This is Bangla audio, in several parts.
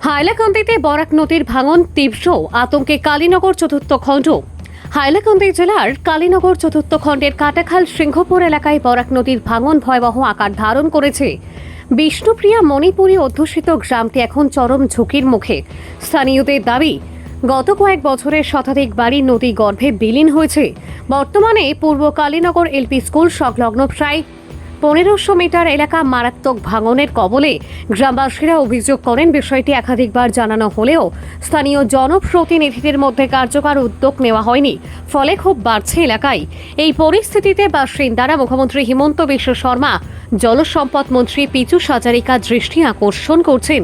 হাইলাকান্দিতে বরাক নদীর ভাঙন তীব্র আতঙ্কে কালীনগর চতুর্থ খণ্ড। হাইলাকান্দি জেলার কালীনগর চতুর্থ খণ্ডের কাটাখাল সিংহপুর এলাকায় বরাক নদীর ভাঙন ভয়াবহ আকার ধারণ করেছে। বিষ্ণুপ্রিয়া মণিপুরী অধ্যুষিত গ্রামটি এখন চরম ঝুঁকির মুখে। স্থানীয়দের দাবি, গত কয়েক বছরের শতাধিক বাড়ি নদী গর্ভে বিলীন হয়েছে। বর্তমানে পূর্ব কালীনগর এলপি স্কুল সংলগ্ন প্রায় 1500 মিটার এলাকা মারাত্মক ভাঙনের কবলে। গ্রামবাসীরা অভিযোগ করেন, বিষয়টি একাধিকবার জানানো হলেও স্থানীয় জনপ্রতিনিধিদের মধ্যে কার্যকর উদ্যোগ নেওয়া হয়নি। ফলে ক্ষোভ বাড়ছে এলাকায়। এই পরিস্থিতিতে বাসিন্দারা মুখ্যমন্ত্রী হিমন্ত বিশ্ব শর্মা, জলসম্পদ মন্ত্রী পিচু হাজারিকা দৃষ্টি আকর্ষণ করছেন।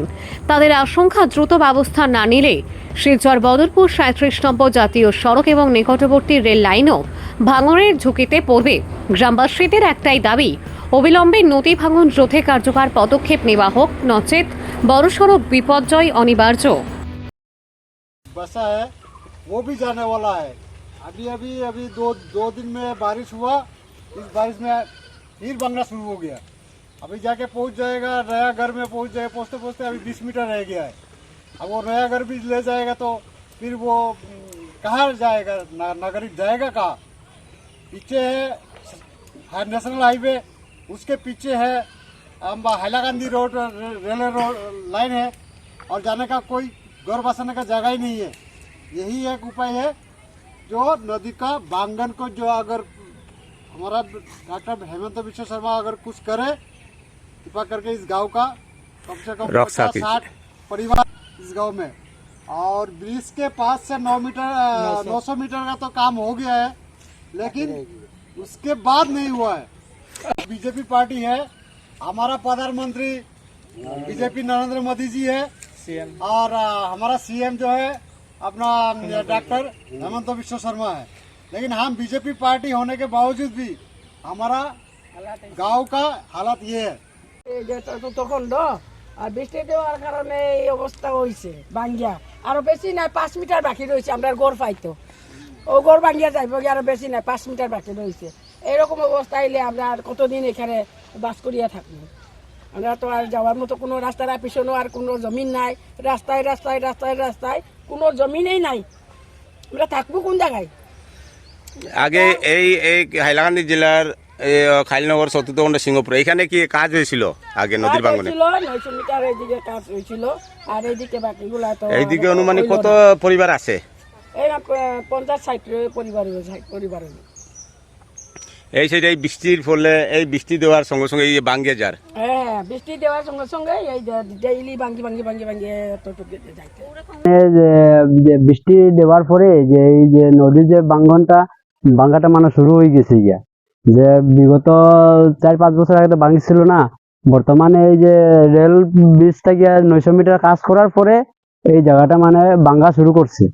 তাদের আশঙ্কা, দ্রুত ব্যবস্থা না নিলে শিলচর বদরপুর 37 নম্বর জাতীয় সড়ক এবং নিকটবর্তী রেল লাইনও ভাঙনের ঝুঁকিতে পড়বে। গ্রামবাসীদের একটাই দাবি, অবিলম্বে নদী ভাঙন রোধে কার্যকর পদক্ষেপ নেওয়া হোক, নচেত বড়সড় বিপর্যয় অনিবার্য। बसा है वो भी जाने वाला है। अभी अभी अभी दो दिन में बारिश हुआ, इस बारिश में फिर बंगना शुरू हो गया। अभी जाके पहुंच जाएगा, नया घर में पहुंच जाएगा। पहुंचते पहुंचते अभी 20 मीटर रह गया है। अब वो नया घर भी ले जाएगा तो फिर वो कहाँ जाएगा, नागरिक जाएगा कहाँ? पीछे है नेशनल हाईवे, उसके पीछे है Hailakandi road, railway road line है, और जाने का कोई घर बसाने का जगह ही नहीं है। यही एक उपाय है जो नदी का बांगन को, जो अगर हमारा डॉक्टर हेमंत विश्व शर्मा अगर कुछ करे, कृपा करके इस गांव का कम से कम 50-60 परिवार इस गांव में, और ब्रिज के पास से 900 मीटर का तो काम हो गया है, लेकिन उसके बाद नहीं हुआ है। बीजेपी पार्टी है, हमारा प्रधानमंत्री बीजेपी नरेंद्र मोदी जी है, और हमारा सीएम जो है अपना डॉक्टर हेमंत विश्व शर्मा है। लेकिन हम बीजेपी पार्टी होने के बावजूद भी हमारा गांव का हालत ये है। তখন আর বৃষ্টি দেওয়ার কারণে এই অবস্থা হয়েছে। ভাঙ্গিয়া আরো বেশি নাই, 5 মিটার বাকি রয়েছে। আমরা গড় পাইতো ও গড় ভাঙ্গিয়া যাইব, আরো বেশি নাই, 5 মিটার বাকি রয়েছে। এরকম অবস্থা এলে আমরা আর কতদিন এখানে বাস করিয়া থাকবো? আমরা তো আর যাওয়ার মতো কোনো রাস্তার পিছনেও আর কোনো জমিন নাই। রাস্তায় রাস্তায় রাস্তায় রাস্তায় কোনো জমিনেই নাই। আমরা থাকবো কোন জায়গায়? আগে এই এই হাইলাকান্দি জেলার খাইলনগর চতুর্থ খণ্ড সিংহপুর, এখানে কি কাজ হয়েছিল আগে নদীর ভাঙনে? 900 মিটার এইদিকে কাজ হয়েছিল, আর এইদিকে বাকিগুলা তো এইদিকে অনুমানিক কত পরিবার আছে? এই 50-60 পরিবার। এই সাইডে এই বৃষ্টির ফলে, এই বৃষ্টি দেওয়ার সঙ্গে সঙ্গে এই ভাঙ্গে যার, হ্যাঁ, বৃষ্টি দেওয়ার সঙ্গে সঙ্গে এই ডেইলি ভাঙ্গি ভাঙ্গি ভাঙ্গি ভাঙ্গি এতটুকু যাইতে। যে বৃষ্টি দেওয়ার পরে যে এই যে নদীর যে ভাঙ্গাটা মানে শুরু হয়ে গেছে গিয়া, যে বিগত 4-5 বছর আগে তো ভাঙ্গি ছিল না। বর্তমানে এই যে রেল ব্রিজটা গিয়া 900 মিটার কাজ করার পরে এই জায়গাটা মানে ভাঙ্গা শুরু করছে।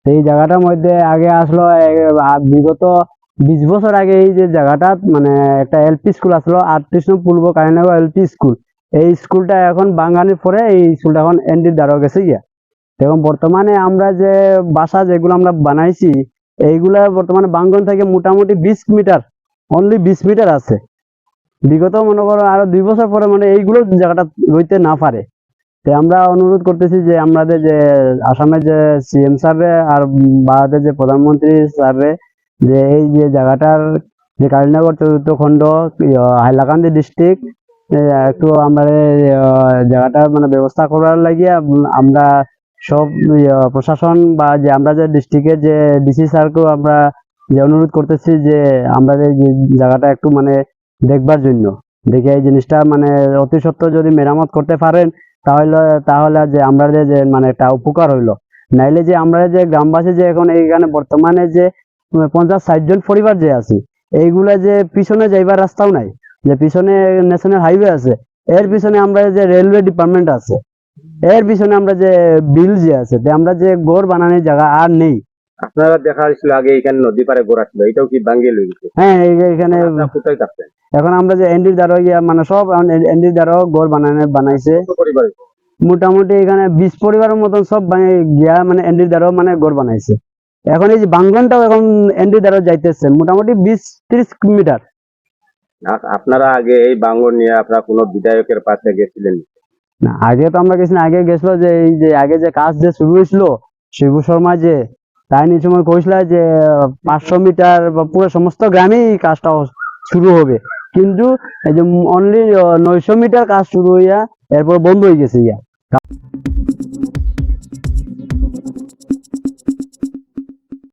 এই জায়গাটার মধ্যে আগে আসলো বিগত 20 বছর আগে এই যে জায়গাটা মানে একটা এলপি স্কুল আসলো, 38 নং পূর্ব কালীনগর এলপি স্কুল। এই স্কুলটা এখন ভাঙানোর পরে এই স্কুলটা এখন এনডির দ্বারা গেছে গিয়া। এখন বর্তমানে আমরা যে বাসা যেগুলো আমরা বানাইছি, এইগুলা বর্তমানে বাঙ্গন থেকে মোটামুটি 20 মিটার, অনলি 20 মিটার আছে। বিগত মনে করো আরো 2 বছর পরে মানে এইগুলো জায়গাটা রইতে না পারে। তো আমরা অনুরোধ করতেছি যে আমাদের যে আসামের যে সিএম স্যাররে আর ভারতের যে প্রধানমন্ত্রী স্যাররে, যে এই যে জায়গাটার যে কালীনগর চতুর্থ খণ্ড হাইলাকান্দি ডিস্ট্রিক্ট একটু আমরা জায়গাটার মানে ব্যবস্থা করার লাগিয়ে আমরা সব প্রশাসন বা যে আমরা যে ডিস্ট্রিক্টের যে ডিসি স্যারকেও আমরা যে অনুরোধ করতেছি যে আমরা যে জায়গাটা একটু মানে দেখবার জন্য, দেখে এই জিনিসটা মানে অতি সত্ত্বর যদি মেরামত করতে পারেন তাহলে যে আমরা যে মানে একটা উপকার হইলো। নাইলে যে আমরা যে গ্রামবাসী যে এখন এইখানে বর্তমানে যে 50-60 জন পরিবার যে আছে, এইগুলা যে পিছনে যাইবার রাস্তাও নাই, যে পিছনে ন্যাশনাল হাইওয়ে আছে, এর পিছনে আমরা যে রেলওয়ে ডিপার্টমেন্ট আছে, এর পিছনে আমরা যে বিল যে আছে, আমরা যে গড় বানানোর জায়গা আর নেই। আপনারা দেখা হয়েছিল আগে এখানে নদী পারে গোড়া ছিল, এটাও কি ভাঙ্গে লয়ে গেছে? হ্যাঁ, এখানে কোথায় থাকতেন? এখন আমরা যে এনডির দ্বারা মানে সব এনডির দ্বারা গড় বানাইছে। মোটামুটি এখানে 20 পরিবারের মতন সব গিয়া মানে এনডির দ্বারা মানে গড় বানাইছে। এখন এই যে বাঙ্গনটাও এখন এনডির দ্বারা যাইতেছে মোটামুটি 20-30 মিটার। আপনারা আগে এই ভাঙ্গন নিয়ে আপনারা কোনো বিধায়কের পাশে গেছিলেন? না আগে তো আমরা গেছি না, আগে গেছিল যে এই যে আগে যে কাজ যে শুরু হয়েছিল শিবু শর্মা যে তাই নিয়ে সময় কইছিল যে 500 মিটার বা পুরো সমস্ত গ্রামেই এই কাজটা শুরু হবে, কিন্তু এই যে অনলি 900 মিটার কাজ শুরু হইয়া এরপর বন্ধ হয়ে গেছে ইয়া।